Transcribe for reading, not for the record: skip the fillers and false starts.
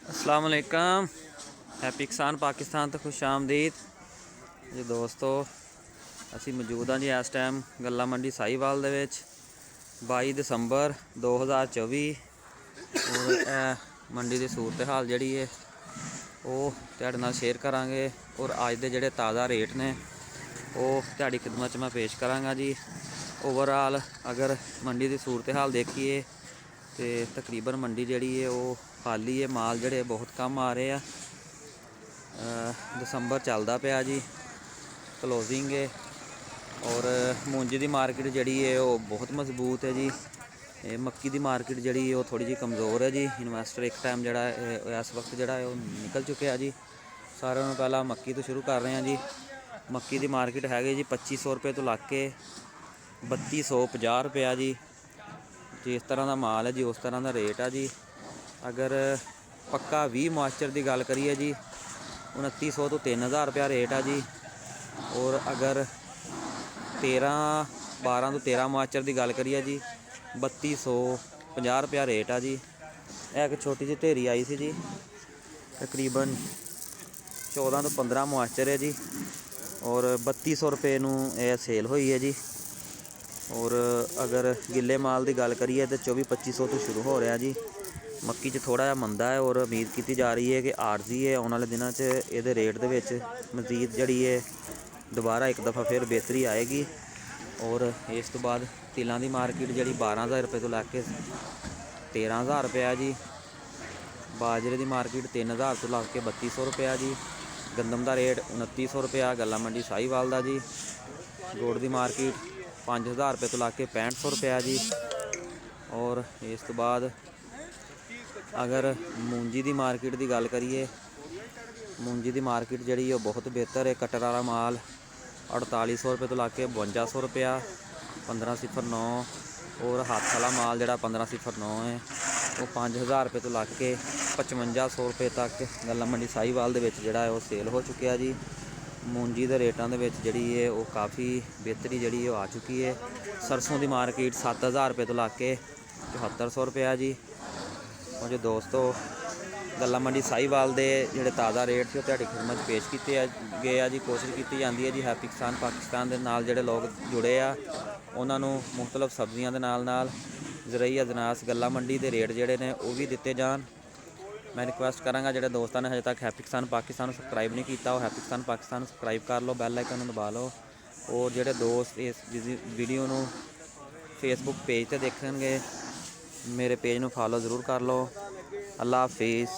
अस्सलाम वालेकुम। हैप्पी किसान पाकिस्तान तो खुश आमदीद जी दोस्तों। असी मौजूद हाँ जी इस टाइम गल्ला मंडी साहिवाल दे विच 22 दसंबर 2024 और मंडी की सूरत हाल जी है वो तुहाडे नाल शेयर करांगे और अज के जोड़े ताज़ा रेट ने वो तुहाडी खिदमत मैं पेश करांगा जी। ओवरऑल अगर मंडी की सूरत हाल देखिए तो तकरीबन मंडी जी है वो खाली है, माल जड़े बहुत कम आ रहे हैं। दसंबर चलता पाया जी, क्लोजिंग है और मूंजी की मार्केट जी है वो बहुत मजबूत है जी। मक्की की मार्केट जी है वो थोड़ी जी कमज़ोर है जी। इन्वेस्टर एक टाइम जड़ा इस वक्त जड़ा है वो निकल चुके हैं जी। सारे पहला मक्की तो शुरू कर रहे हैं जी। मक्की की मार्केट है जी 2500 रुपये तो लग के 3250 रुपया जी। जिस तरह का माल है जी उस तरह का रेट है जी। अगर पक्का 20 मॉइस्चर की गल करिए जी 2900 तो 3000 रुपया रेट है जी। और अगर 12 तो 13 मॉइस्चर की गल करिए जी 3250 रुपया रेट है जी। एक छोटी जी ढेरी आई सी जी, तकरीबन 14 तो 15 मॉइस्चर है जी और 3200 रुपये यह सेल हुई है जी। और अगर गिले माल की गल करिए तो 24-2500 तो शुरू हो रहा जी। मक्की थोड़ा जहा मंदा है और उम्मीद की जा रही है कि आरजी है आने वाले दिनों ये रेट के मजीद जी है दोबारा एक दफ़ा फिर बेहतरी आएगी। और इस तो बाद तिलों की मार्केट जी 12,000 रुपये तो लैके 13,000 रुपया जी। बाजरे की मार्केट 3,000 तो लग के 3200 रुपया जी। गंदम का रेट 2900 रुपया गल्ला मंडी साहिवाल का जी। गुड़ की मार्केट 5,000 रुपये तो लग के 6500 रुपया जी। और इस तो बाद अगर मूंजी की मार्केट की गल करिए, मूंजी की मार्केट जी बहुत बेहतर है। कटर वाला माल 4800 रुपये तो लग के 5200 रुपया 1509। और हाथ वाला माल जोड़ा 1509 है वो 5000 रुपये तो लग के 5500 रुपये तक गल्ला मंडी साहिवाल जोड़ा है वो सेल हो चुके जी। मूंजी के रेटों के जी है वो काफ़ी बेहतरी जी आ चुकी है। सरसों की मार्केट 7000 रुपये तो लग के 7400 रुपया जी। और जो दोस्तों गल्ला मंडी साहिवाल के जोड़े ताज़ा रेट से तुहाडी खिदमत पेश किए गए आ जी। कोशिश की जाती है जी हैप्पी किसान पाकिस्तान के नाल जोड़े लोग जुड़े आ उन्होंने मुख्तलिफ सब्जियों के नाल ज़रई अजनास गल्ला मंडी के रेट जोड़े ने वो भी दिते जान। मैं रिक्वेस्ट कराँगा जोड़े दोस्तों ने हजे तक हैप्पी किसान पाकिस्तान सबसक्राइब नहीं किया वो हैप्पी किसान पाकिस्तान सबसक्राइब कर लो, बैल आइकन दबा लो। और जोड़े दोस्त इस वीडियो को फेसबुक पेज पर देखेंगे मेरे पेज को फॉलो ज़रूर कर लो। अल्लाह हाफिज़।